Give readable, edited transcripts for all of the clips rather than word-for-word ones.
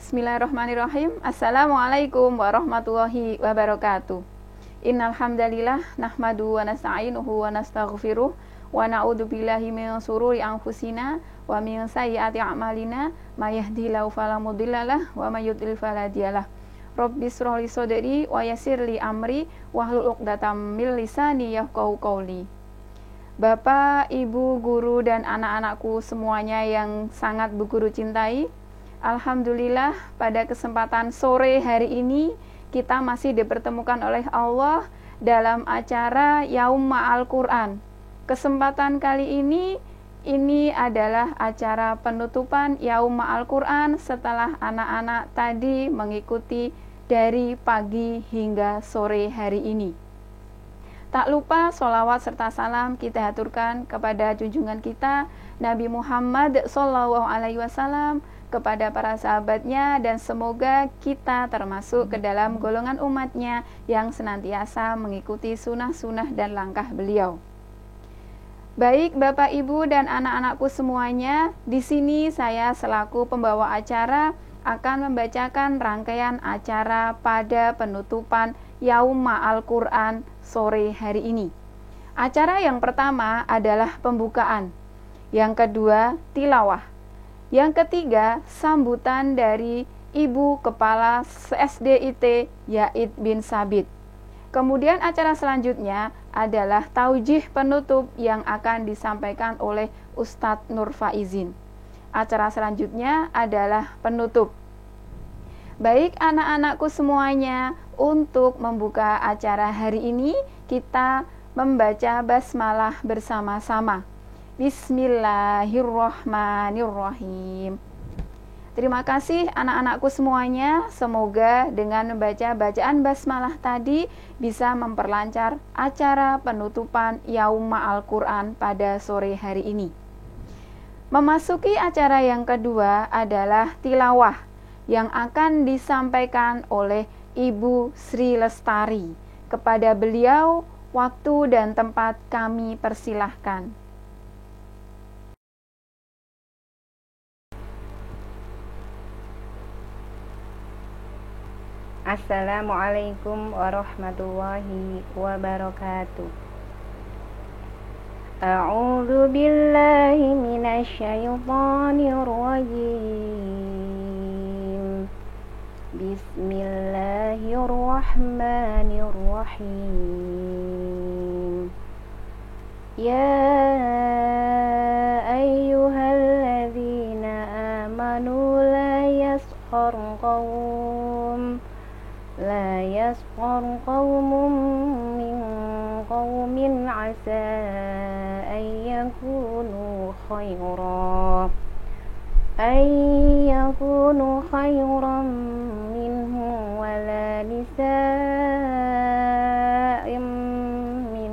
Bismillahirrahmanirrahim. Assalamualaikum warahmatullahi wabarakatuh. Innal hamdalillah nahmadu wa nasta'inuhu wa nastaghfiruh wa na'udzu billahi min shururi anfusina wa min sayyiati a'malina may yahdihillahu fala mudhillalah wa may yudlil fala hadiyalah. Rabbis shrah li sadri wa yassir li amri wahlul 'uqdatam min lisani yafqahu qawli. Bapak, Ibu, guru dan anak-anakku semuanya yang sangat Bu Guru cintai, alhamdulillah pada kesempatan sore hari ini kita masih dipertemukan oleh Allah dalam acara Yaum Ma'al Quran. Kesempatan kali ini adalah acara penutupan Yaum Ma'al Quran setelah anak-anak tadi mengikuti dari pagi hingga sore hari ini. Tak lupa sholawat serta salam kita haturkan kepada junjungan kita Nabi Muhammad SAW, kepada para sahabatnya, dan semoga kita termasuk ke dalam golongan umatnya yang senantiasa mengikuti sunnah-sunnah dan langkah beliau. Baik Bapak, Ibu, dan anak-anakku semuanya, di sini saya selaku pembawa acara akan membacakan rangkaian acara pada penutupan Yaum Ma'al Quran sore hari ini. Acara yang pertama adalah pembukaan, yang kedua tilawah, yang ketiga sambutan dari Ibu Kepala SDIT Yaid bin Sabit. Kemudian acara selanjutnya adalah taujih penutup yang akan disampaikan oleh Ustadz Nur Faizin. Acara selanjutnya adalah penutup. Baik anak-anakku semuanya, untuk membuka acara hari ini kita membaca basmalah bersama-sama. Bismillahirrahmanirrahim. Terima kasih anak-anakku semuanya. Semoga dengan membaca bacaan basmalah tadi bisa memperlancar acara penutupan Yaum Ma'al Quran pada sore hari ini. Memasuki acara yang kedua adalah tilawah yang akan disampaikan oleh Ibu Sri Lestari. Kepada beliau, waktu dan tempat kami persilahkan. Assalamualaikum warahmatullahi wabarakatuh. A'udzu billahi minasyaitonir rajim. Bismillahirrahmanirrahim. Ya ayyuhalladzina amanu la yaskhar qawm لا يسخر قوم من قوم عسى أن يكونوا خيرا منهم ولا نساء من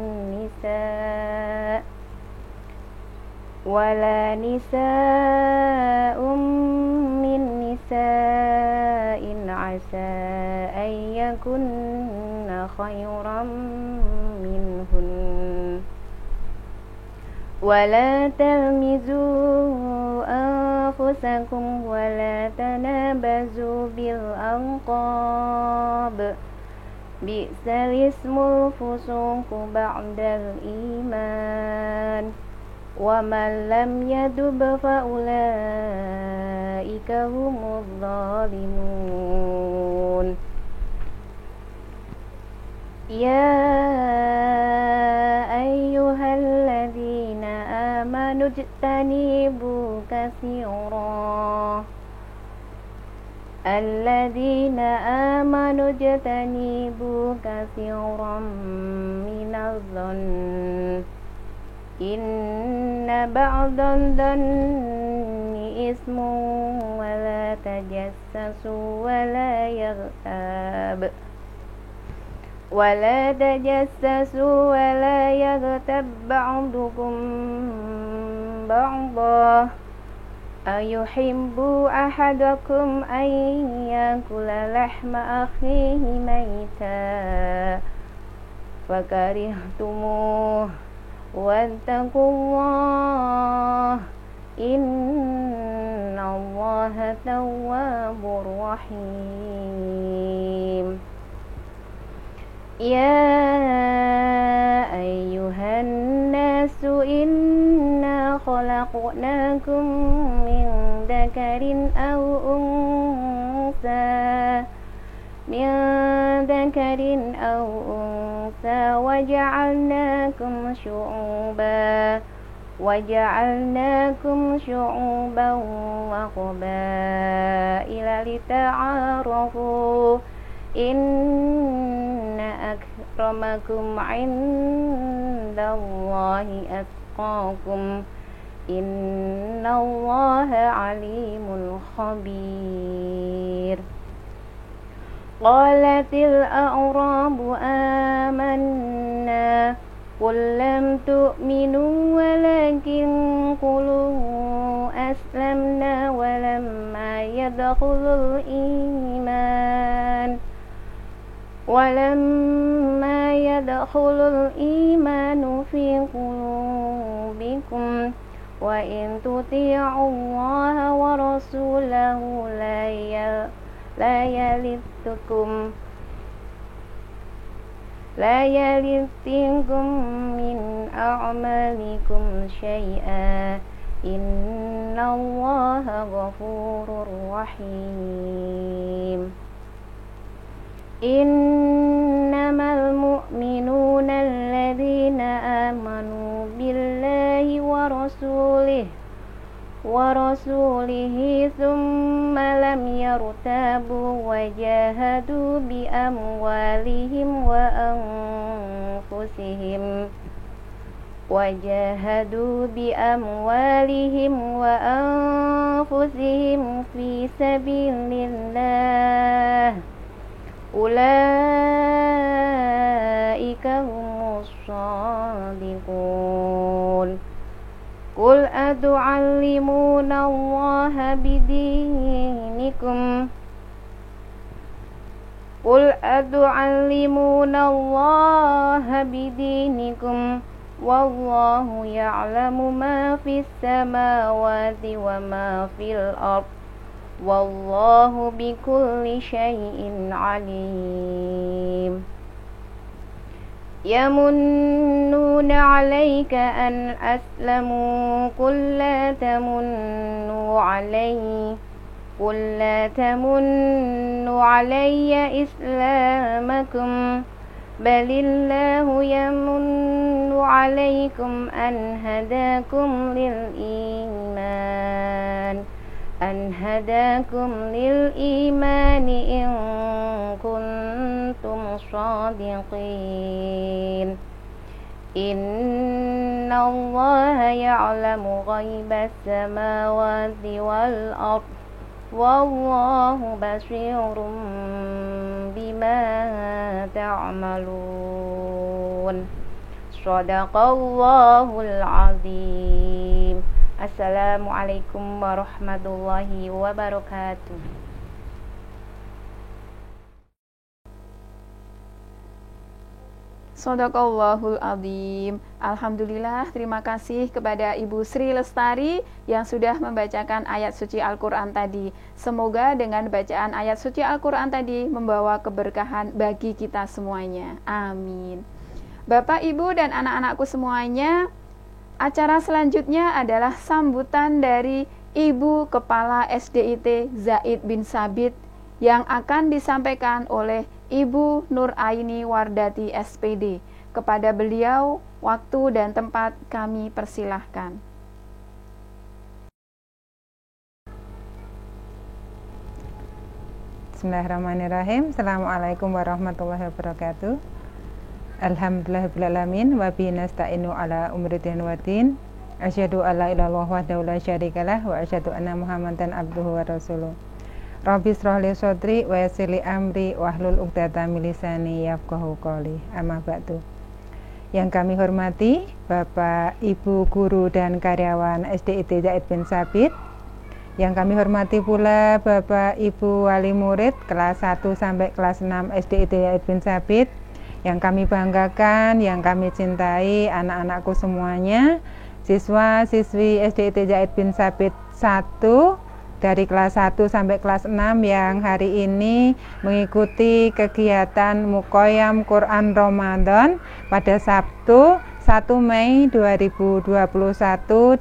نساء عسى أن يكن خيرا منهن ولا تلمزوا أنفسكم ولا تنابزوا بالألقاب بئس الاسم الفسوق بعد الإيمان ومن لم يتب فأولئك هم الظالمون يا أيها الذين آمنوا اجتنبوا كثيرا من الظن إن بعض الظن إثم ولا تجسسوا ولا يغتب بعضكم بعضا أيحب أحدكم أن يأكل لحم أخيه ميتا فكرهتموه واتقوا الله إن Allaha tawwabur rahim. Ya ayyuhan nasu inna khalaqnakum min dzakarin aw unsa وجعلناكم شعوبا وقبائل لتعارفوا إن أكرمكم عند الله أتقاكم إن الله عليم خبير. قالت الأعراب آمنا قل لم تؤمنوا ولكن قولوا أسلمنا ولما يدخل الإيمان في قلوبكم وإن تطيعوا الله ورسوله لا يلتكم من أعمالكم شيئا إن الله غفور رحيم. إنما المؤمنون الذين آمنوا بالله ورسوله ثم لم يرتابوا وجاهدوا بأموالهم وأنفسهم في سبيل الله أولئك هم الصادقون. قل أتعلمون الله بدينكم والله يعلم ما في السماوات وما في الأرض والله بكل شيء عليم. يمنون عليك أن أسلموا قل لا تمنوا علي إسلامكم بل الله يمن عليكم أن هداكم للإيمان إن كنتم صادقين. إن الله يعلم غيب السماوات والأرض والله بصير بما تعملون. Shadaqallahul azim. Assalamualaikum warahmatullahi wabarakatuh. Shadaqallahul azim. Alhamdulillah, terima kasih kepada Ibu Sri Lestari yang sudah membacakan ayat suci Al-Quran tadi. Semoga dengan bacaan ayat suci Al-Quran tadi membawa keberkahan bagi kita semuanya. Amin. Bapak, Ibu, dan anak-anakku semuanya, acara selanjutnya adalah sambutan dari Ibu Kepala SDIT Zaid bin Sabit yang akan disampaikan oleh Ibu Nur Aini Wardati SPD. Kepada beliau, waktu dan tempat kami persilahkan. Bismillahirrahmanirrahim. Assalamualaikum warahmatullahi wabarakatuh. Alhamdulillahirrahmanirrahim. Wa bihi nasta'inu ala umri din wa din. Asyhadu an la ilaha illallah wahdahu la syarikalah wa asyhadu anna Muhammadan abduhu wa rasuluh. Rabbi shrah li sadri wa yassir li amri wahlul 'uqdatam min lisani yafqahu qawli. Amma ba'du. Yang kami hormati Bapak, Ibu guru dan karyawan SDIT Zaid bin Sabit. Yang kami hormati pula Bapak, Ibu wali murid kelas 1 sampai kelas 6 SDIT Zaid bin Sabit. Yang kami banggakan, yang kami cintai, anak-anakku semuanya, siswa-siswi SDIT Zaid bin Sabit 1 dari kelas 1 sampai kelas 6 yang hari ini mengikuti kegiatan Muqayyam Quran Ramadan pada Sabtu 1 Mei 2021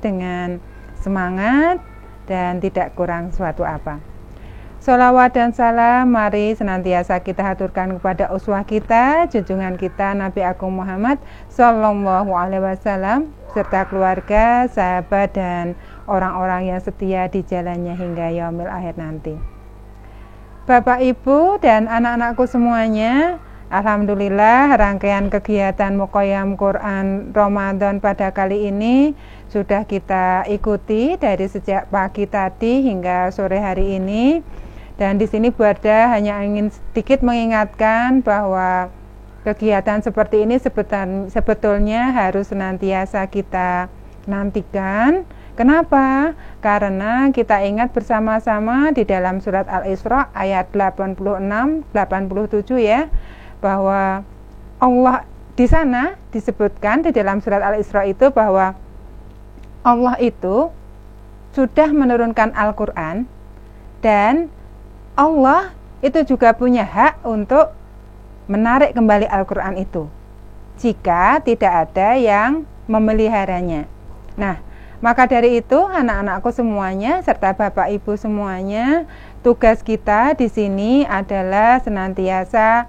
dengan semangat dan tidak kurang suatu apa. Sholawat dan salam mari senantiasa kita haturkan kepada uswah kita, junjungan kita Nabi Agung Muhammad Sallallahu Alaihi Wasallam serta keluarga, sahabat dan orang-orang yang setia di jalannya hingga yaumil akhir nanti. Bapak, Ibu dan anak-anakku semuanya, alhamdulillah rangkaian kegiatan Muqayyam Quran Ramadan pada kali ini sudah kita ikuti dari sejak pagi tadi hingga sore hari ini. Dan di sini Bu Arda hanya ingin sedikit mengingatkan bahwa kegiatan seperti ini sebetulnya harus senantiasa kita nantikan. Kenapa? Karena kita ingat bersama-sama di dalam surat Al-Isra ayat 86-87 ya, bahwa Allah di sana disebutkan di dalam surat Al-Isra itu bahwa Allah itu sudah menurunkan Al-Quran dan Allah itu juga punya hak untuk menarik kembali Al-Quran itu jika tidak ada yang memeliharanya. Nah, maka dari itu anak-anakku semuanya serta Bapak Ibu semuanya, tugas kita di sini adalah senantiasa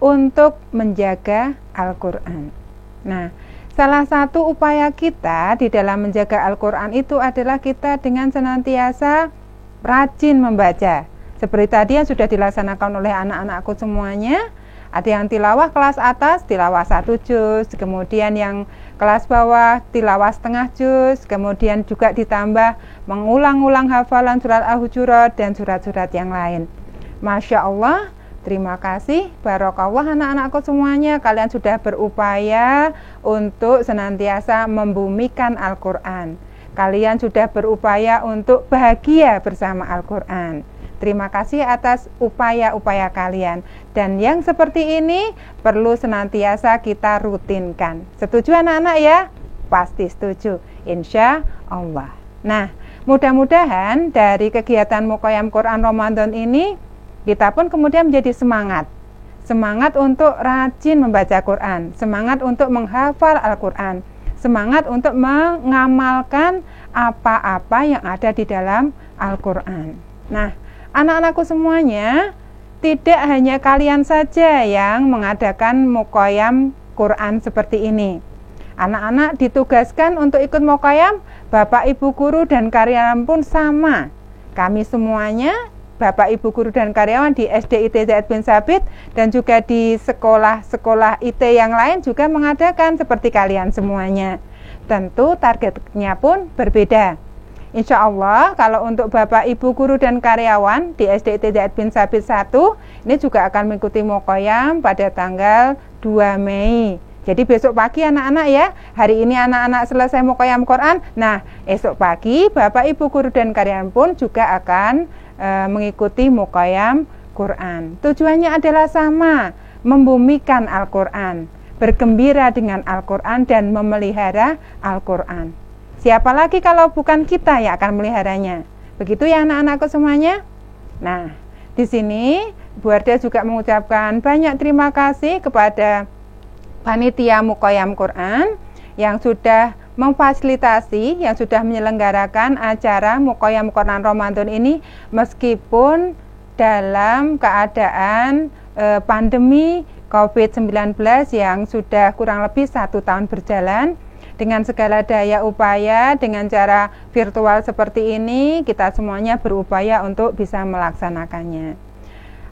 untuk menjaga Al-Quran. Nah, salah satu upaya kita di dalam menjaga Al-Quran itu adalah kita dengan senantiasa rajin membaca. Seperti tadi yang sudah dilaksanakan oleh anak-anakku semuanya, ada yang tilawah kelas atas, tilawah 1 juz, kemudian yang kelas bawah, tilawah setengah juz, kemudian juga ditambah mengulang-ulang hafalan surat Al-Hujurat dan surat-surat yang lain. Masya Allah, terima kasih, barokallah anak-anakku semuanya, kalian sudah berupaya untuk senantiasa membumikan Al-Quran. Kalian sudah berupaya untuk bahagia bersama Al-Quran. Terima kasih atas upaya-upaya kalian. Dan yang seperti ini perlu senantiasa kita rutinkan. Setuju anak-anak ya? Pasti setuju, insya Allah. Nah, mudah-mudahan dari kegiatan Muqayyam Quran Ramadan ini kita pun kemudian menjadi semangat. Semangat untuk rajin membaca Quran, semangat untuk menghafal Al-Quran, semangat untuk mengamalkan apa-apa yang ada di dalam Al-Quran. Nah, anak-anakku semuanya, tidak hanya kalian saja yang mengadakan Muqayyam Quran seperti ini. Anak-anak ditugaskan untuk ikut Muqayyam, Bapak Ibu guru dan karyawan pun sama. Kami semuanya, Bapak Ibu guru dan karyawan di SD IT Zaid bin Sabit dan juga di sekolah-sekolah IT yang lain juga mengadakan seperti kalian semuanya. Tentu targetnya pun berbeda. Insya Allah kalau untuk Bapak Ibu guru dan karyawan di SD IT Zaid bin Sabit 1 ini juga akan mengikuti Muqayyam pada tanggal 2 Mei. Jadi besok pagi anak-anak ya, hari ini anak-anak selesai Muqayyam Quran. Nah, esok pagi Bapak Ibu guru dan karyawan pun juga akan mengikuti Muqayyam Quran. Tujuannya adalah sama, membumikan Al-Quran, bergembira dengan Al-Quran dan memelihara Al-Quran. Siapa lagi kalau bukan kita yang akan meliharanya? Begitu ya anak-anakku semuanya. Nah, di sini Bu Arda juga mengucapkan banyak terima kasih kepada panitia Muqayyam Quran yang sudah memfasilitasi, yang sudah menyelenggarakan acara Muqayyam Quran Ramadan ini meskipun dalam keadaan pandemi COVID-19 yang sudah kurang lebih 1 tahun berjalan. Dengan segala daya upaya, dengan cara virtual seperti ini, kita semuanya berupaya untuk bisa melaksanakannya.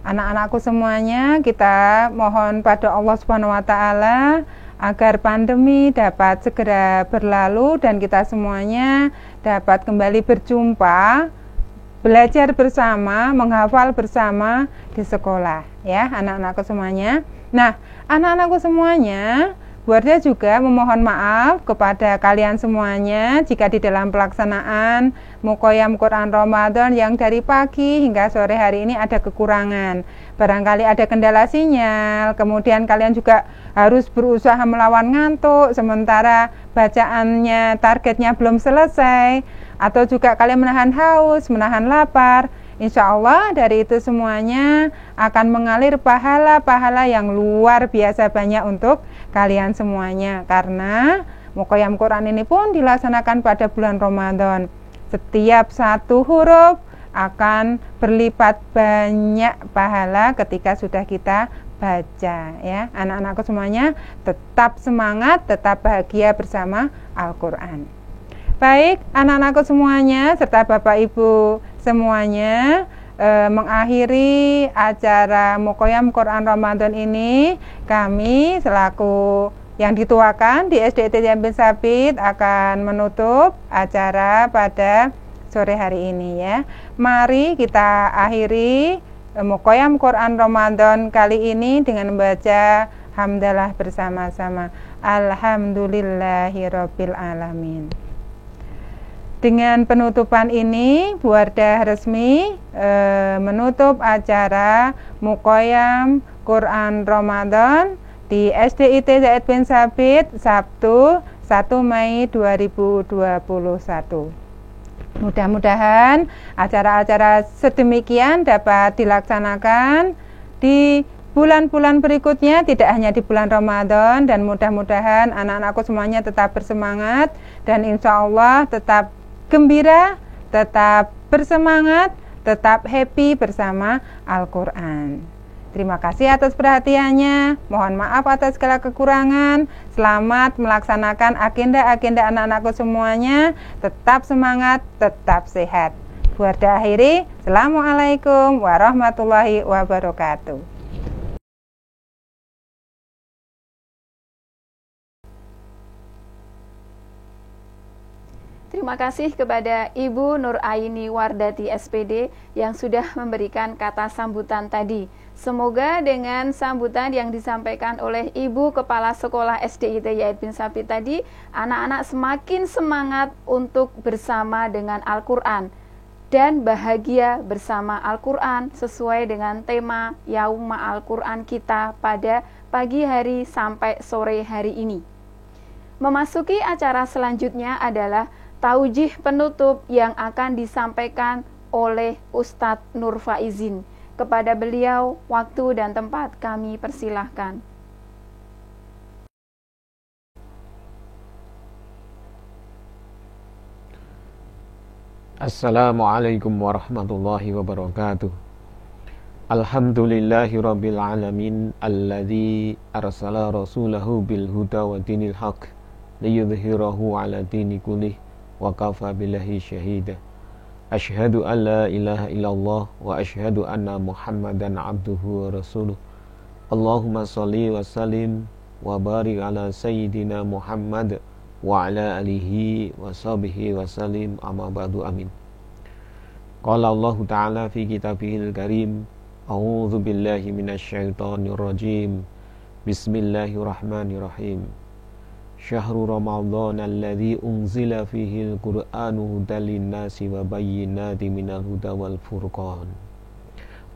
Anak-anakku semuanya, kita mohon pada Allah Subhanahu wa Ta'ala agar pandemi dapat segera berlalu dan kita semuanya dapat kembali berjumpa, belajar bersama, menghafal bersama di sekolah, ya anak-anakku semuanya. Nah, anak-anakku semuanya, Bu Wardah juga memohon maaf kepada kalian semuanya jika di dalam pelaksanaan Muqoyam Quran Ramadan yang dari pagi hingga sore hari ini ada kekurangan. Barangkali ada kendala sinyal, kemudian kalian juga harus berusaha melawan ngantuk sementara bacaannya targetnya belum selesai, atau juga kalian menahan haus, menahan lapar. Insya Allah dari itu semuanya akan mengalir pahala-pahala yang luar biasa banyak untuk kalian semuanya. Karena Muqoyam Quran ini pun dilaksanakan pada bulan Ramadan. Setiap satu huruf akan berlipat banyak pahala ketika sudah kita baca, ya. Anak-anakku semuanya tetap semangat, tetap bahagia bersama Al-Quran. Baik, anak-anakku semuanya serta Bapak Ibu semuanya, mengakhiri acara Muqoyam Quran Ramadan ini, kami selaku yang dituakan di SDIT Yamin Sabit akan menutup acara pada sore hari ini, ya. Mari kita akhiri Muqoyam Quran Ramadan kali ini dengan membaca hamdalah bersama-sama. Alhamdulillahirabbil alamin. Dengan penutupan ini, Bu Wardah resmi menutup acara Muqoyam Quran Ramadan di SDIT Zaid bin Sabit Sabtu 1 Mei 2021. Mudah-mudahan acara-acara sedemikian dapat dilaksanakan di bulan-bulan berikutnya, tidak hanya di bulan Ramadan, dan mudah-mudahan anak-anakku semuanya tetap bersemangat dan insya Allah tetap gembira, tetap bersemangat, tetap happy bersama Al-Quran. Terima kasih atas perhatiannya. Mohon maaf atas segala kekurangan. Selamat melaksanakan agenda-agenda anak-anakku semuanya. Tetap semangat, tetap sehat. Bu Wardah akhiri. Assalamualaikum warahmatullahi wabarakatuh. Terima kasih kepada Ibu Nur Aini Wardati SPD yang sudah memberikan kata sambutan tadi. Semoga dengan sambutan yang disampaikan oleh Ibu Kepala Sekolah SDIT Yaid bin Sabit tadi, anak-anak semakin semangat untuk bersama dengan Al-Quran dan bahagia bersama Al-Quran sesuai dengan tema Yauma Al-Quran kita pada pagi hari sampai sore hari ini. Memasuki acara selanjutnya adalah taujih penutup yang akan disampaikan oleh Ustadz Nur Faizin. Kepada beliau, waktu dan tempat kami persilahkan. Assalamualaikum warahmatullahi wabarakatuh. Alhamdulillahirabbil alamin alladzi arsala rasulahu bil huda wa dinil haq liyudhhirahu ala dini kullih wa kafa billahi syahida. Asyhadu an la ilaha illallah wa asyhadu anna Muhammadan abduhu wa rasuluh. Allahumma shalli wa sallim wa barik ala sayyidina Muhammad wa ala alihi wa sahbihi wa sallim, amma ba'du, amin. Qala Allah ta'ala fi kitabihil karim, a'udzu billahi minasyaitonir rajim. Bismillahirrahmanirrahim. Syahrul Ramadan alladzi unzila fihil Qur'anu hudan linnasi wa bayyinatin minal huda wal furqan.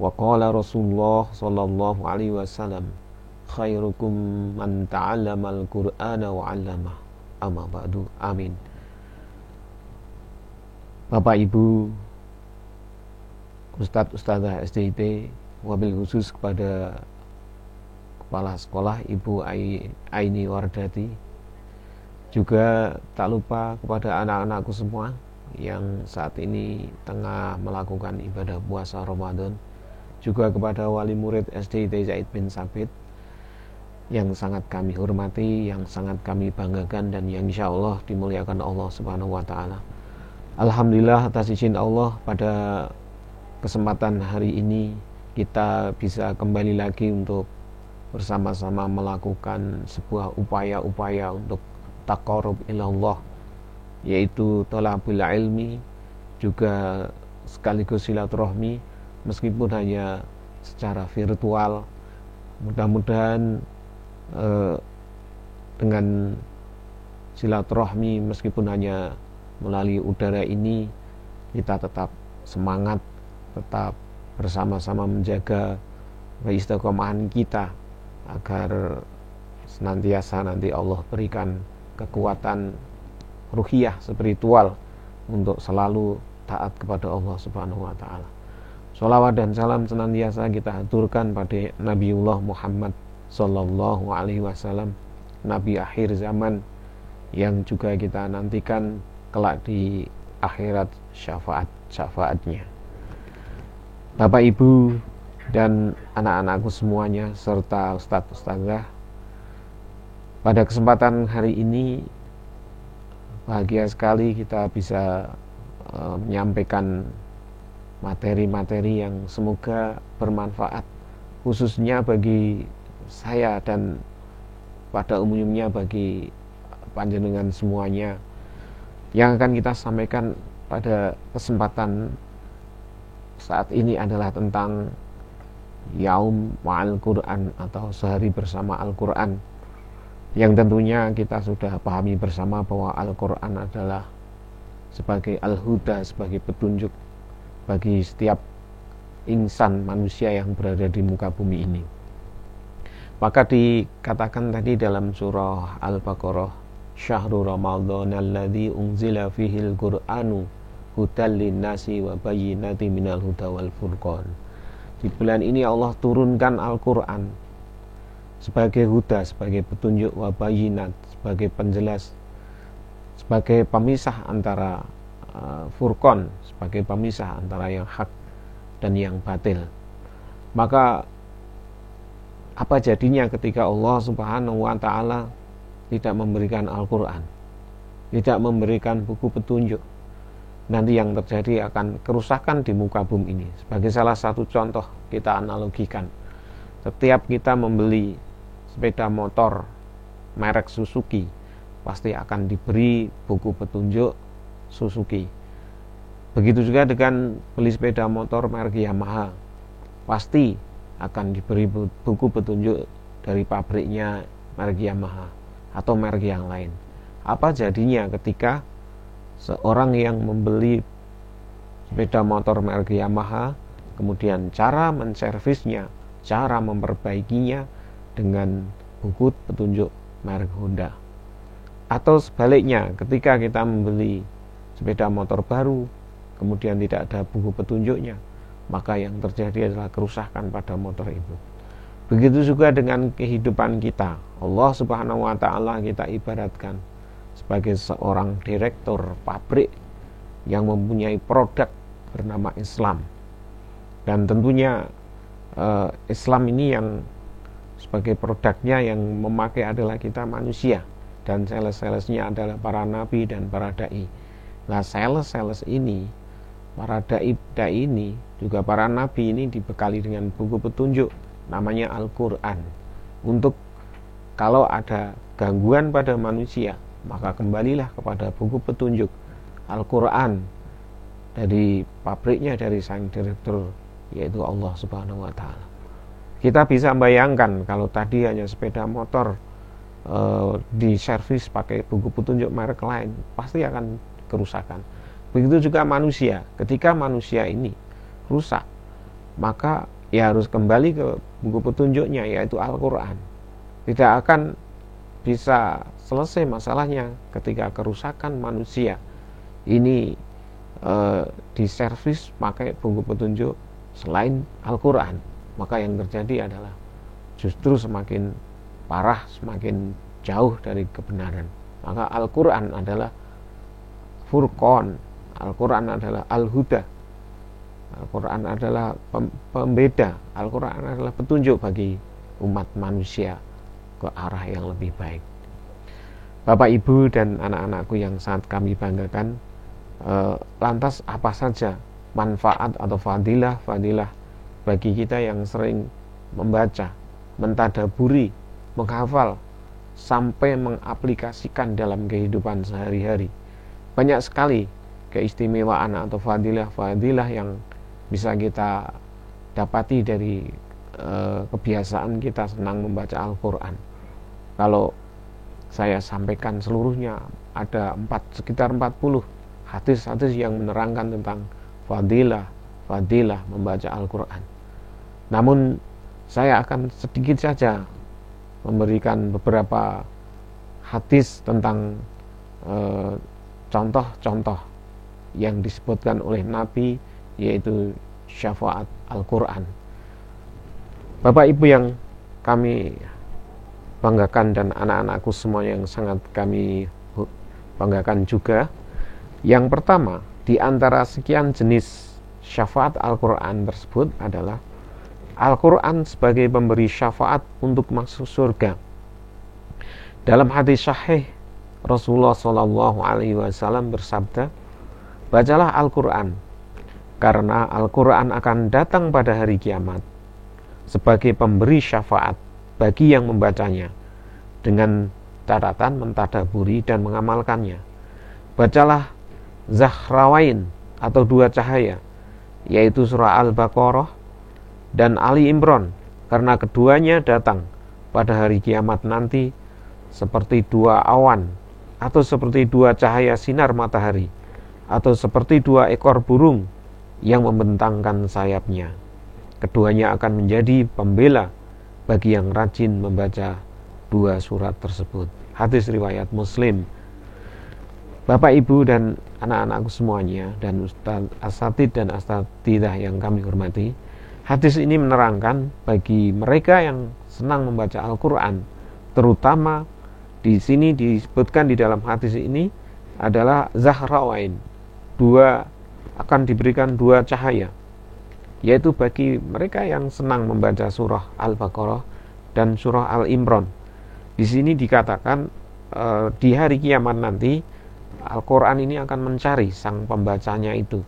Wa qala Rasulullah sallallahu alaihi wasallam, khairukum man ta'allamal Qur'ana wa 'allamah. Amma ba'du, amin. Bapak Ibu Ustadz-Ustadzah SDIT, wabil khusus kepada Kepala Sekolah Ibu Aini Wardati, juga tak lupa kepada anak-anakku semua yang saat ini tengah melakukan ibadah puasa Ramadan, juga kepada wali murid SDIT Zaid bin Sabit yang sangat kami hormati, yang sangat kami banggakan, dan yang insya Allah dimuliakan Allah Subhanahu wa Ta'ala. Alhamdulillah atas izin Allah, pada kesempatan hari ini kita bisa kembali lagi untuk bersama-sama melakukan sebuah upaya-upaya untuk taqarrub ilallah, yaitu thalabul ilmi, juga sekaligus silaturahmi meskipun hanya secara virtual. Mudah-mudahan dengan silaturahmi meskipun hanya melalui udara ini, kita tetap semangat, tetap bersama-sama menjaga keistiqomahan kita agar senantiasa nanti Allah berikan kekuatan ruhiyah spiritual untuk selalu taat kepada Allah Subhanahu wa taala. Sholawat dan salam senantiasa kita haturkan pada Nabiullah Muhammad sallallahu alaihi wasallam, nabi akhir zaman yang juga kita nantikan kelak di akhirat syafaatnya. Bapak Ibu dan anak-anakku semuanya serta ustadz-ustadzah, pada kesempatan hari ini bahagia sekali kita bisa menyampaikan materi-materi yang semoga bermanfaat, khususnya bagi saya dan pada umumnya bagi panjenengan semuanya. Yang akan kita sampaikan pada kesempatan saat ini adalah tentang Yaum Ma'al Quran atau sehari bersama Al-Quran, yang tentunya kita sudah pahami bersama bahwa Al-Quran adalah sebagai Al-Huda, sebagai petunjuk bagi setiap insan manusia yang berada di muka bumi ini. Maka dikatakan tadi dalam surah Al-Baqarah, Syahrul Ramadan alladzi unzila fihil Qur'anu hudal linnasi wa bayyinatin minal huda wal furqan. Di bulan ini Allah turunkan Al-Quran sebagai huda, sebagai petunjuk, wa bayyinat, sebagai penjelas, sebagai pemisah antara furqan, sebagai pemisah antara yang hak dan yang batil. Maka apa jadinya ketika Allah Subhanahu wa taala tidak memberikan Al-Quran, tidak memberikan buku petunjuk? Nanti yang terjadi akan kerusakan di muka bumi ini. Sebagai salah satu contoh kita analogikan, setiap kita membeli sepeda motor merek Suzuki pasti akan diberi buku petunjuk Suzuki. Begitu juga dengan beli sepeda motor merek Yamaha, pasti akan diberi buku petunjuk dari pabriknya merek Yamaha atau merek yang lain. Apa jadinya ketika seorang yang membeli sepeda motor merek Yamaha, kemudian cara menservisnya, cara memperbaikinya dengan buku petunjuk merek Honda? Atau sebaliknya, ketika kita membeli sepeda motor baru, kemudian tidak ada buku petunjuknya, maka yang terjadi adalah kerusakan pada motor itu. Begitu juga dengan kehidupan kita. Allah Subhanahu wa taala kita ibaratkan sebagai seorang direktur pabrik yang mempunyai produk bernama Islam. Dan tentunya Islam ini yang sebagai produknya yang memakai adalah kita manusia, dan sales-salesnya adalah para nabi dan para dai. Nah, sales ini, para dai ini, juga para nabi ini dibekali dengan buku petunjuk namanya Al-Quran, untuk kalau ada gangguan pada manusia, maka kembalilah kepada buku petunjuk Al-Quran dari pabriknya, dari sang direktur, yaitu Allah Subhanahu wa taala. Kita bisa bayangkan kalau tadi hanya sepeda motor diservis pakai buku petunjuk merek lain, pasti akan kerusakan. Begitu juga manusia, ketika manusia ini rusak, maka ya harus kembali ke buku petunjuknya, yaitu Al-Quran. Tidak akan bisa selesai masalahnya ketika kerusakan manusia ini diservis pakai buku petunjuk selain Al-Quran. Maka yang terjadi adalah justru semakin parah, semakin jauh dari kebenaran. Maka Al-Quran adalah Furqan, Al-Quran adalah Al-Huda, Al-Quran adalah pembeda, Al-Quran adalah petunjuk bagi umat manusia ke arah yang lebih baik. Bapak, Ibu, dan anak-anakku yang sangat kami banggakan, lantas apa saja manfaat atau fadilah bagi kita yang sering membaca, mentadaburi, menghafal, sampai mengaplikasikan dalam kehidupan sehari-hari? Banyak sekali keistimewaan atau fadilah yang bisa kita dapati dari kebiasaan kita senang membaca Al-Quran. Kalau saya sampaikan seluruhnya. Ada sekitar 40 hadis-hadis yang menerangkan tentang fadilah membaca Al-Quran. Namun saya akan sedikit saja memberikan beberapa hadis tentang contoh-contoh yang disebutkan oleh Nabi, yaitu syafaat Al-Quran. Bapak Ibu yang kami banggakan dan anak-anakku semua yang sangat kami banggakan juga, yang pertama di antara sekian jenis syafaat Al-Quran tersebut adalah Al-Quran sebagai pemberi syafaat untuk masuk surga. Dalam hadis sahih, Rasulullah SAW bersabda, bacalah Al-Quran, karena Al-Quran akan datang pada hari kiamat sebagai pemberi syafaat bagi yang membacanya, dengan catatan mentadaburi dan mengamalkannya. Bacalah Zahrawain atau dua cahaya, yaitu surah Al-Baqarah dan Ali Imran, karena keduanya datang pada hari kiamat nanti seperti dua awan, atau seperti dua cahaya sinar matahari, atau seperti dua ekor burung yang membentangkan sayapnya. Keduanya akan menjadi pembela bagi yang rajin membaca dua surat tersebut. Hadis riwayat Muslim. Bapak, Ibu, dan anak-anakku semuanya, dan Ustaz Asatid dan Asatidah yang kami hormati, hadis ini menerangkan bagi mereka yang senang membaca Al-Quran, terutama di sini disebutkan di dalam hadis ini adalah Zahrawain, akan diberikan dua cahaya, yaitu bagi mereka yang senang membaca surah Al-Baqarah dan surah Al-Imran. Di sini dikatakan di hari kiamat nanti Al-Quran ini akan mencari sang pembacanya itu.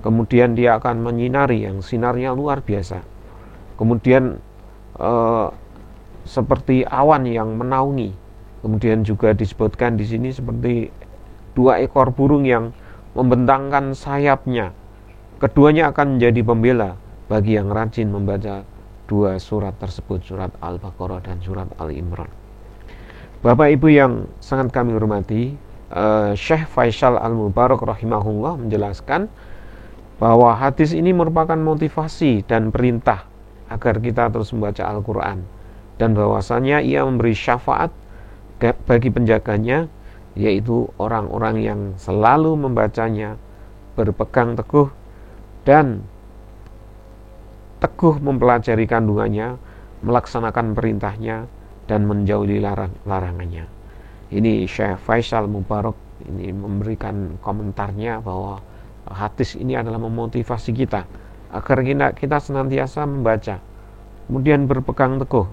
Kemudian dia akan menyinari yang sinarnya luar biasa. Kemudian seperti awan yang menaungi. Kemudian juga disebutkan di sini seperti dua ekor burung yang membentangkan sayapnya. Keduanya akan menjadi pembela bagi yang rajin membaca dua surat tersebut, surat Al-Baqarah dan surat Al-Imran. Bapak Ibu yang sangat kami hormati, Syekh Faisal Al-Mubarak rahimahullah menjelaskan bahwa hadis ini merupakan motivasi dan perintah agar kita terus membaca Al-Quran, dan bahwasanya ia memberi syafaat bagi penjaganya, yaitu orang-orang yang selalu membacanya, berpegang teguh dan teguh mempelajari kandungannya, melaksanakan perintahnya dan menjauhi larangannya. Ini Syekh Faisal Mubarak ini memberikan komentarnya bahwa hadis ini adalah memotivasi kita agar kita senantiasa membaca, kemudian berpegang teguh,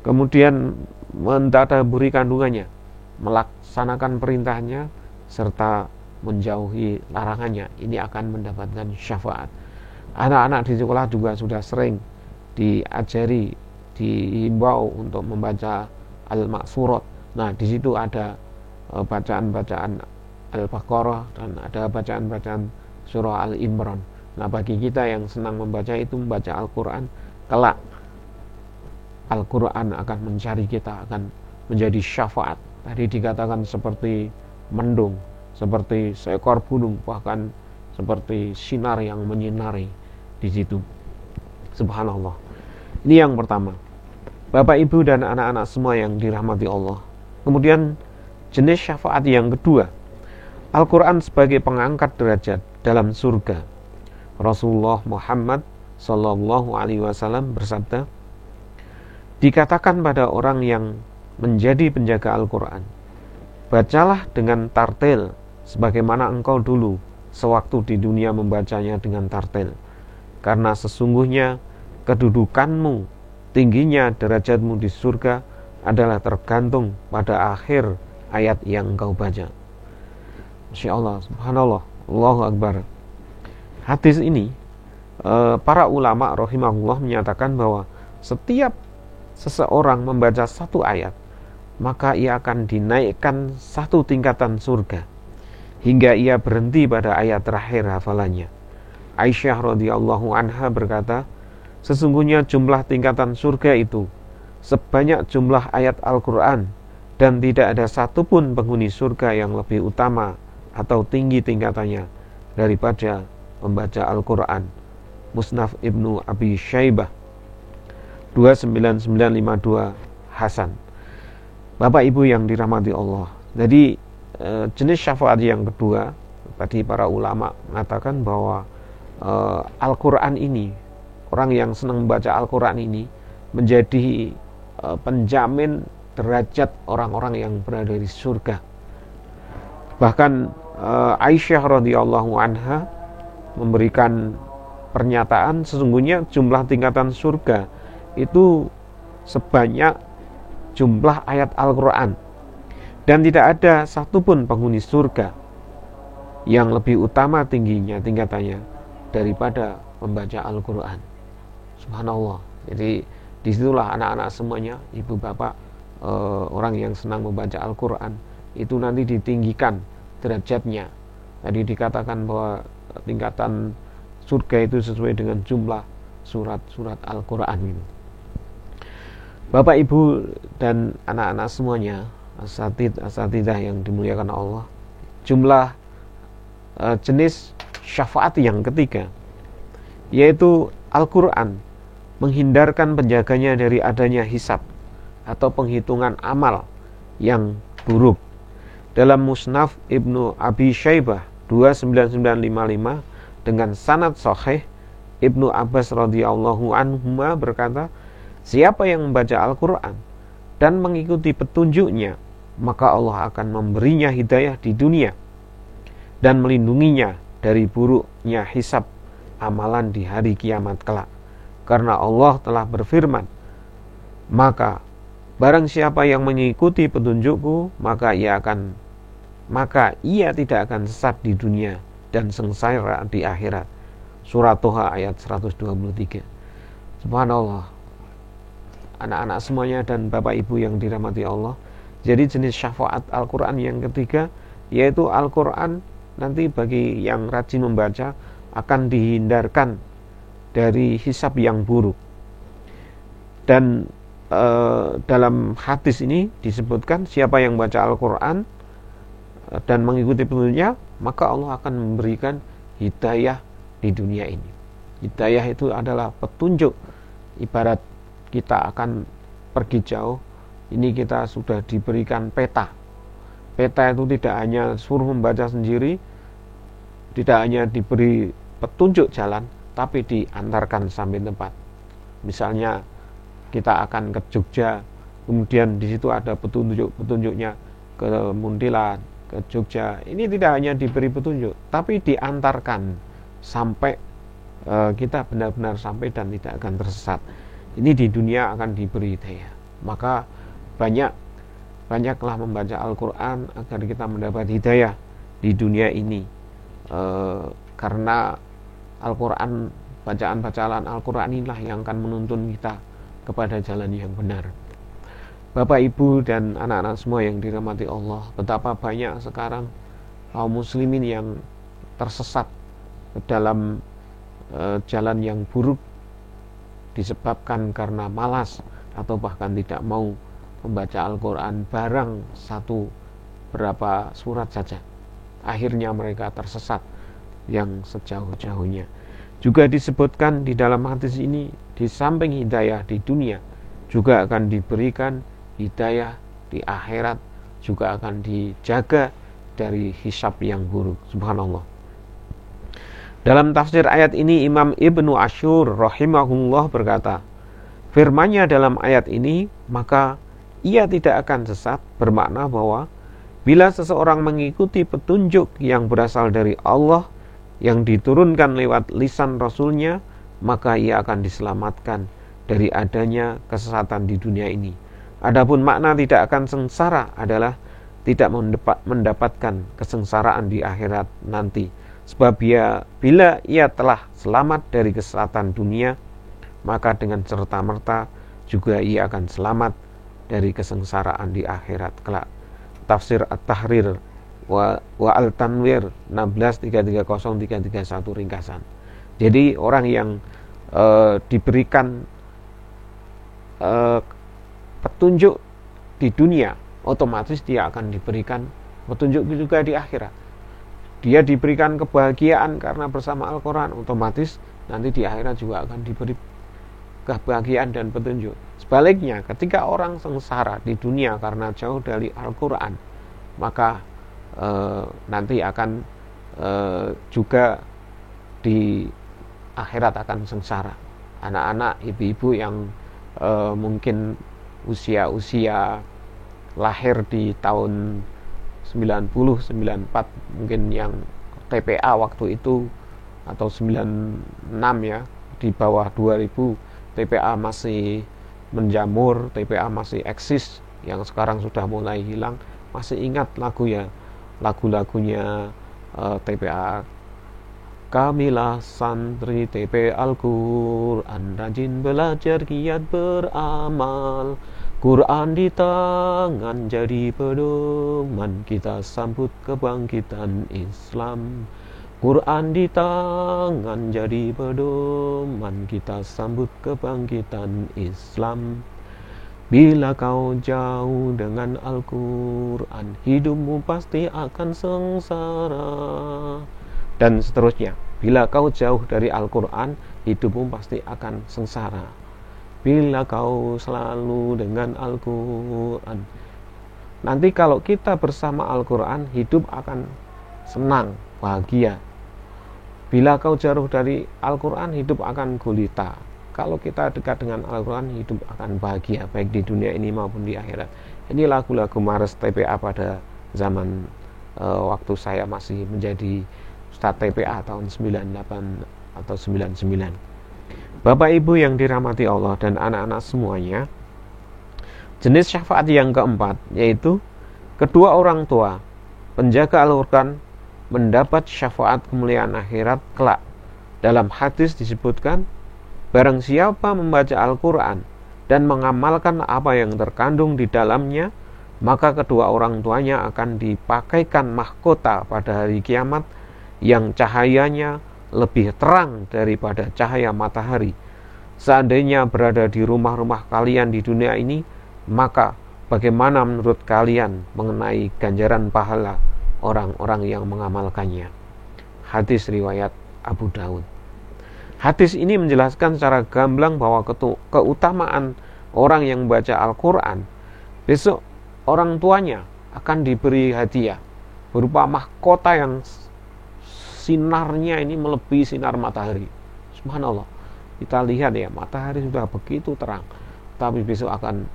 kemudian mentadaburi kandungannya, melaksanakan perintahnya, serta menjauhi larangannya. Ini akan mendapatkan syafaat. Anak-anak di sekolah juga sudah sering diajari, dihimbau untuk membaca Al-Ma'surat. Nah, di situ ada bacaan-bacaan Al-Baqarah dan ada bacaan-bacaan surah Al-Imran. Nah, bagi kita yang senang membaca itu, membaca Al-Quran, kelak Al-Quran akan mencari kita, akan menjadi syafaat. Tadi dikatakan seperti mendung, seperti seekor burung, bahkan seperti sinar yang menyinari di situ. Subhanallah. Ini yang pertama. Bapak, Ibu, dan anak-anak semua yang dirahmati Allah. Kemudian jenis syafaat yang kedua, Al-Quran sebagai pengangkat derajat dalam surga. Rasulullah Muhammad Sallallahu Alaihi Wasallam bersabda, dikatakan pada orang yang menjadi penjaga Al-Quran, bacalah dengan tartil sebagaimana engkau dulu sewaktu di dunia membacanya dengan tartil, karena sesungguhnya kedudukanmu, tingginya derajatmu di surga adalah tergantung pada akhir ayat yang engkau baca. Masya Allah, subhanallah, Allahu Akbar. Hadis ini para ulama rahimahullah menyatakan bahwa setiap seseorang membaca satu ayat, maka ia akan dinaikkan satu tingkatan surga hingga ia berhenti pada ayat terakhir hafalannya. Aisyah radhiyallahu anha berkata, sesungguhnya jumlah tingkatan surga itu sebanyak jumlah ayat Al-Quran dan tidak ada satupun penghuni surga yang lebih utama atau tinggi tingkatannya daripada membaca Al-Quran. Musnaf Ibnu Abi Syaibah 29952 Hasan. Bapak Ibu yang dirahmati Allah, jadi jenis syafaat yang kedua, tadi para ulama mengatakan bahwa Al-Quran ini, orang yang senang membaca Al-Quran ini menjadi penjamin derajat orang-orang yang berada di surga. Bahkan Aisyah radhiyallahu anha memberikan pernyataan sesungguhnya jumlah tingkatan surga itu sebanyak jumlah ayat Al-Quran, dan tidak ada satupun penghuni surga yang lebih utama tingginya tingkatannya daripada membaca Al-Quran. Subhanallah. Jadi disitulah anak-anak semuanya, ibu bapak, orang yang senang membaca Al-Quran itu nanti ditinggikan derajatnya. Tadi dikatakan bahwa tingkatan surga itu sesuai dengan jumlah surat-surat Al-Quran itu. Bapak Ibu dan anak-anak semuanya, asatidah yang dimuliakan Allah, jumlah jenis syafaat yang ketiga yaitu Al-Quran menghindarkan penjaganya dari adanya hisab atau penghitungan amal yang buruk. Dalam Musnaf Ibnu Abi Syaibah 29955 dengan sanad sahih, Ibnu Abbas radhiyallahu anhuma berkata, siapa yang membaca Al-Quran dan mengikuti petunjuknya, maka Allah akan memberinya hidayah di dunia dan melindunginya dari buruknya hisab amalan di hari kiamat kelak. Karena Allah telah berfirman, maka barang siapa yang mengikuti petunjukku, maka ia tidak akan sesat di dunia dan sengsara di akhirat. Surat Toha ayat 123. Subhanallah. Anak-anak semuanya dan Bapak Ibu yang dirahmati Allah, jadi jenis syafaat Al-Quran yang ketiga yaitu Al-Quran nanti bagi yang rajin membaca akan dihindarkan dari hisab yang buruk. Dan dalam hadis ini disebutkan siapa yang baca Al-Quran dan mengikuti petunjuknya, maka Allah akan memberikan hidayah di dunia ini. Hidayah itu adalah petunjuk. Ibarat kita akan pergi jauh, ini kita sudah diberikan peta. Peta itu tidak hanya suruh membaca sendiri, tidak hanya diberi petunjuk jalan, tapi diantarkan sampai tempat. Misalnya kita akan ke Jogja, kemudian di situ ada petunjuknya ke Muntilan, ke Jogja. Ini tidak hanya diberi petunjuk, tapi diantarkan sampai kita benar-benar sampai dan tidak akan tersesat. Ini di dunia akan diberi hidayah. Maka banyaklah membaca Al-Quran agar kita mendapat hidayah di dunia ini. Karena Al-Quran, bacaan Al-Quran inilah yang akan menuntun kita kepada jalan yang benar. Bapak Ibu dan anak-anak semua yang dirahmati Allah, betapa banyak sekarang kaum muslimin yang tersesat ke dalam jalan yang buruk disebabkan karena malas atau bahkan tidak mau membaca Al-Quran barang satu berapa surat saja. Akhirnya mereka tersesat yang sejauh-jauhnya. Juga disebutkan di dalam hadis ini, di samping hidayah di dunia juga akan diberikan hidayah di akhirat, juga akan dijaga dari hisab yang buruk. Subhanallah. Dalam tafsir ayat ini, Imam Ibnu Ashur rahimahullah berkata, firman-Nya dalam ayat ini, maka ia tidak akan sesat, bermakna bahwa bila seseorang mengikuti petunjuk yang berasal dari Allah yang diturunkan lewat lisan Rasul-Nya, maka ia akan diselamatkan dari adanya kesesatan di dunia ini. Adapun makna tidak akan sengsara adalah tidak mendapatkan kesengsaraan di akhirat nanti. Sebab bila ia telah selamat dari kesesatan dunia, maka dengan serta-merta juga ia akan selamat dari kesengsaraan di akhirat kelak. Tafsir At-Tahrir wa Al-Tanwir 16.330.331 ringkasan. Jadi orang yang diberikan petunjuk di dunia otomatis dia akan diberikan petunjuk juga di akhirat. Dia diberikan kebahagiaan karena bersama Al-Quran, otomatis nanti di akhirat juga akan diberi kebahagiaan dan petunjuk. Sebaliknya, ketika orang sengsara di dunia karena jauh dari Al-Quran, maka nanti akan juga di akhirat akan sengsara. Anak-anak, ibu-ibu yang mungkin usia lahir di tahun 90, 94, mungkin yang TPA waktu itu, atau 96 ya, di bawah 2000, TPA masih menjamur, TPA masih eksis, yang sekarang sudah mulai hilang, masih ingat lagu-lagunya TPA. Kamilah santri TP Al-Quran, rajin belajar, giat beramal, Quran di tangan jadi pedoman, kita sambut kebangkitan Islam. Quran di tangan jadi pedoman, kita sambut kebangkitan Islam. Bila kau jauh dengan Al-Quran, hidupmu pasti akan sengsara. Dan seterusnya, bila kau jauh dari Al-Quran, hidupmu pasti akan sengsara. Bila kau selalu dengan Al-Quran, nanti kalau kita bersama Al-Quran, hidup akan senang, bahagia. Bila kau jauh dari Al-Quran, hidup akan gulita. Kalau kita dekat dengan Al-Quran, hidup akan bahagia, baik di dunia ini maupun di akhirat. Ini lagu-lagu Mares TPA pada zaman waktu saya masih menjadi Ustadz TPA tahun 98 atau 99. Bapak Ibu yang dirahmati Allah dan anak-anak semuanya, jenis syafaat yang keempat yaitu kedua orang tua penjaga Al-Quran mendapat syafaat kemuliaan akhirat kelak. Dalam hadis disebutkan, barang siapa membaca Al-Quran dan mengamalkan apa yang terkandung di dalamnya, maka kedua orang tuanya akan dipakaikan mahkota pada hari kiamat yang cahayanya lebih terang daripada cahaya matahari. Seandainya berada di rumah-rumah kalian di dunia ini, maka bagaimana menurut kalian mengenai ganjaran pahala orang-orang yang mengamalkannya? Hadis riwayat Abu Daud. Hadis ini menjelaskan secara gamblang bahwa keutamaan orang yang membaca Al-Quran, besok orang tuanya akan diberi hadiah berupa mahkota yang sinarnya ini melebihi sinar matahari. Subhanallah, kita lihat ya, matahari sudah begitu terang, tapi besok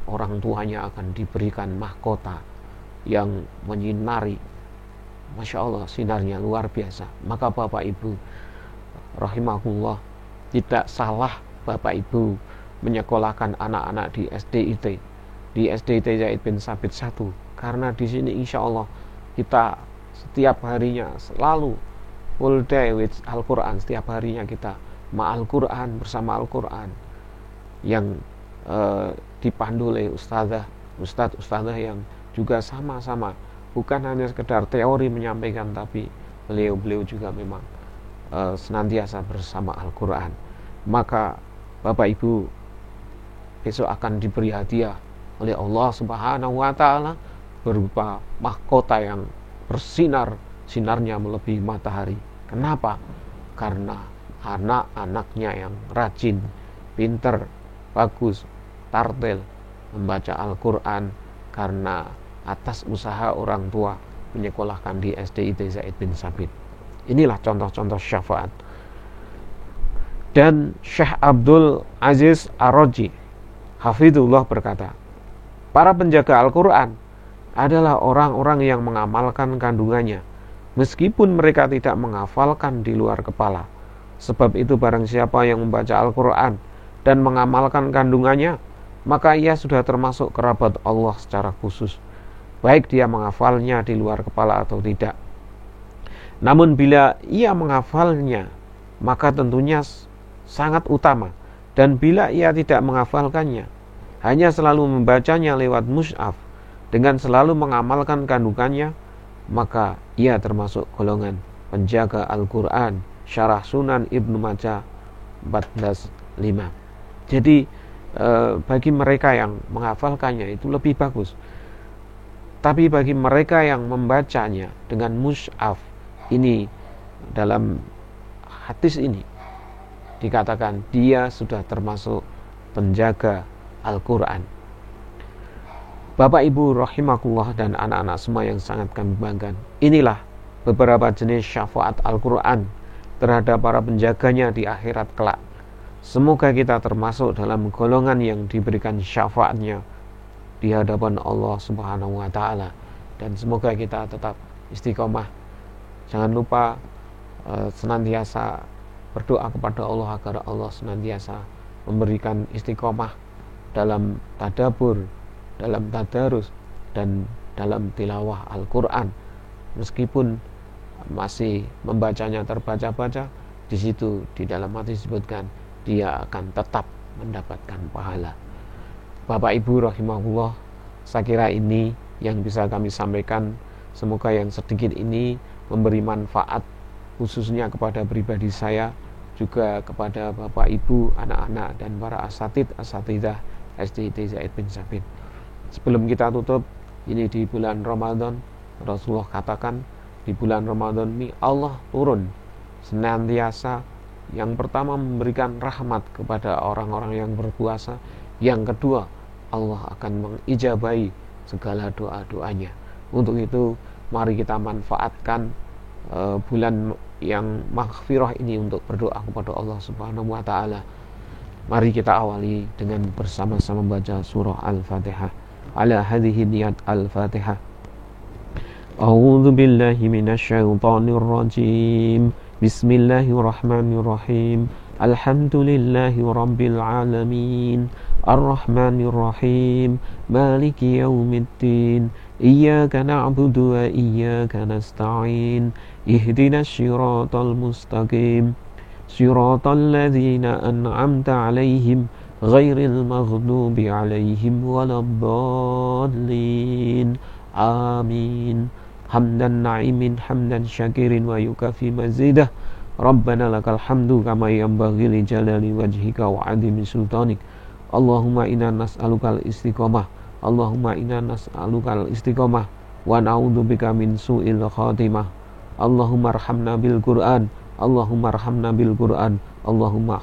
orang tuanya akan diberikan mahkota yang menyinari. Masya Allah, sinarnya luar biasa. Maka Bapak Ibu rahimahullah, tidak salah Bapak Ibu menyekolahkan anak-anak di SDIT, di SDIT Zaid bin Sabit 1, karena di sini insya Allah kita setiap harinya selalu full day with Al-Quran. Setiap harinya kita ma'al Quran, bersama Al-Quran, yang dipandu oleh ustadz-ustadzah yang juga sama-sama, bukan hanya sekedar teori menyampaikan, tapi beliau juga memang senantiasa bersama Al-Quran. Maka Bapak Ibu besok akan diberi hadiah oleh Allah Subhanahu wa Ta'ala berupa mahkota yang bersinar, sinarnya melebihi matahari. Kenapa? Karena anak-anaknya yang rajin, pinter, bagus, tartel, membaca Al-Quran, karena atas usaha orang tua menyekolahkan di SDIT Zaid bin Sabit. Inilah contoh-contoh syafaat. Dan Syekh Abdul Aziz Ar-Raji hafidhullah berkata, para penjaga Al-Quran adalah orang-orang yang mengamalkan kandungannya, meskipun mereka tidak menghafalkan di luar kepala. Sebab itu barang siapa yang membaca Al-Quran dan mengamalkan kandungannya, maka ia sudah termasuk kerabat Allah secara khusus, baik dia menghafalnya di luar kepala atau tidak. Namun bila ia menghafalnya, maka tentunya sangat utama. Dan bila ia tidak menghafalkannya, hanya selalu membacanya lewat mushaf, dengan selalu mengamalkan kandungannya, maka ia termasuk golongan penjaga Al-Quran. Syarah Sunan Ibnu Majah 14:5. Jadi bagi mereka yang menghafalkannya itu lebih bagus. Tapi bagi mereka yang membacanya dengan mushaf ini, dalam hadis ini dikatakan dia sudah termasuk penjaga Al-Quran. Bapak Ibu rahimakumullah dan anak-anak semua yang sangat kami banggakan, inilah beberapa jenis syafaat Al-Quran terhadap para penjaganya di akhirat kelak. Semoga kita termasuk dalam golongan yang diberikan syafaatnya di hadapan Allah Subhanahu wa Ta'ala, dan semoga kita tetap istiqomah. Jangan lupa senantiasa berdoa kepada Allah agar Allah senantiasa memberikan istiqomah dalam tadabbur, dalam tadarus, dan dalam tilawah Al-Quran. Meskipun masih membacanya terbaca-baca, di situ di dalam hati disebutkan dia akan tetap mendapatkan pahala. Bapak Ibu rahimahullah, saya kira ini yang bisa kami sampaikan. Semoga yang sedikit ini memberi manfaat, khususnya kepada pribadi saya, juga kepada Bapak Ibu, anak-anak, dan para asatidzah SDIT Zaid bin Sabit. Sebelum kita tutup, ini di bulan Ramadan, Rasulullah katakan di bulan Ramadan ini Allah turun senantiasa, yang pertama memberikan rahmat kepada orang-orang yang berpuasa, yang kedua Allah akan mengijabahi segala doa-doanya. Untuk itu mari kita manfaatkan bulan yang maghfirah ini untuk berdoa kepada Allah Subhanahu wa Ta'ala. Mari kita awali dengan bersama-sama membaca surah Al-Fatihah. Ala hadhihi niyat Al-Fatihah. A'udzu billahi minasyaitonir rajim. Bismillahirrahmanirrahim. Alhamdulillahi rabbil alamin. Ar-Rahmanir Rahim. Maliki yaumiddin. Iyyaka na'budu wa iyyaka nasta'in. Ihdinas siratal mustaqim. Siratal ladzina an'amta 'alaihim ghairil maghdubi 'alaihim waladdallin. Amin. Hamdan na'imin hamdan syakirin wa yukafi mazidah. Rabbana lakal hamdu kama yanbaghi li jalali wajhika wa 'azimi sultanik. Allahumma inna nas'alukal istiqomah. Allahumma inna nas'alukal istiqomah wa na'udzubika min su'il khatimah. Allahumma arhamna bil Qur'an. Allahumma arhamna bil Qur'an. Allahumma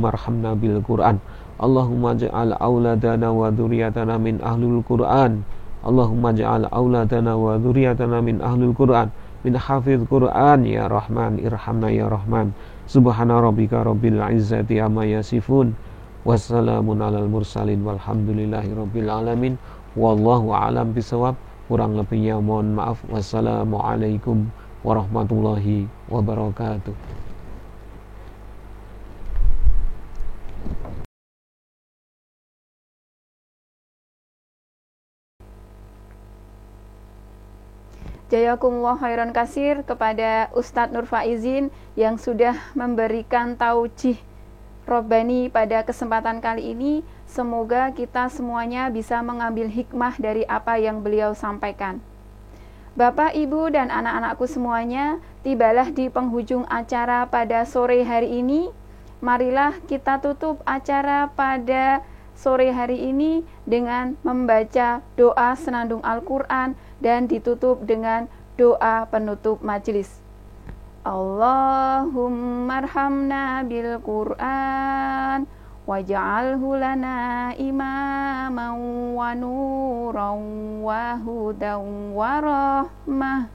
arhamna bil Qur'an. Allahumma ja'al auladana wa dzurriyyatana min ahlul Qur'an. Allahumma ja'al auladana wa dzurriyyatana min ahlul Qur'an, min hafiz Qur'an ya Rahman, irhamna ya Rahman. Subhana rabbika rabbil izzati amma yasifun. Wassalamun alal mursalin walhamdulillahi rabbil alamin. Wallahu a'lam bisawab. Kurang lebihnya mohon maaf. Wassalamualaikum warahmatullahi wabarakatuh. Jazakumullah khairan kasir kepada Ustadz Nur Faizin yang sudah memberikan taujih Robbani pada kesempatan kali ini. Semoga kita semuanya bisa mengambil hikmah dari apa yang beliau sampaikan. Bapak, Ibu, dan anak-anakku semuanya, tibalah di penghujung acara pada sore hari ini. Marilah kita tutup acara pada sore hari ini dengan membaca doa senandung Al-Quran dan ditutup dengan doa penutup majelis. Allahumma arhamna bil Qur'an waj'alhu lana imaman wa nuran wa hudan wa rahmah.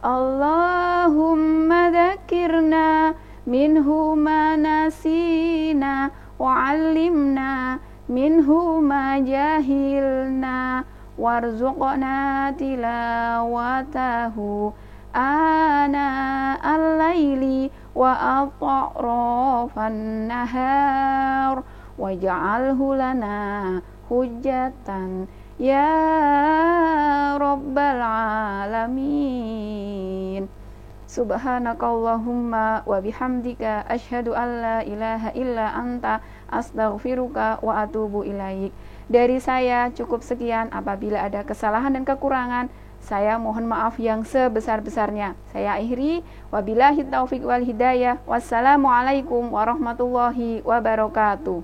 Allahumma dzakirna minhu ma nasina wa 'allimna minhu ma jahilna warzuqna tilawatahu ana al-laili wa atrafan nahar waj'alhu lana hujjatan ya rabbal alamin. Subhanakallahumma wa bihamdika asyhadu an la ilaha illa anta astaghfiruka wa atubu ilaik. Dari saya cukup sekian. Apabila ada kesalahan dan kekurangan, saya mohon maaf yang sebesar-besarnya. Saya akhiri, wabillahi taufiq wal hidayah. Wassalamualaikum warahmatullahi wabarakatuh.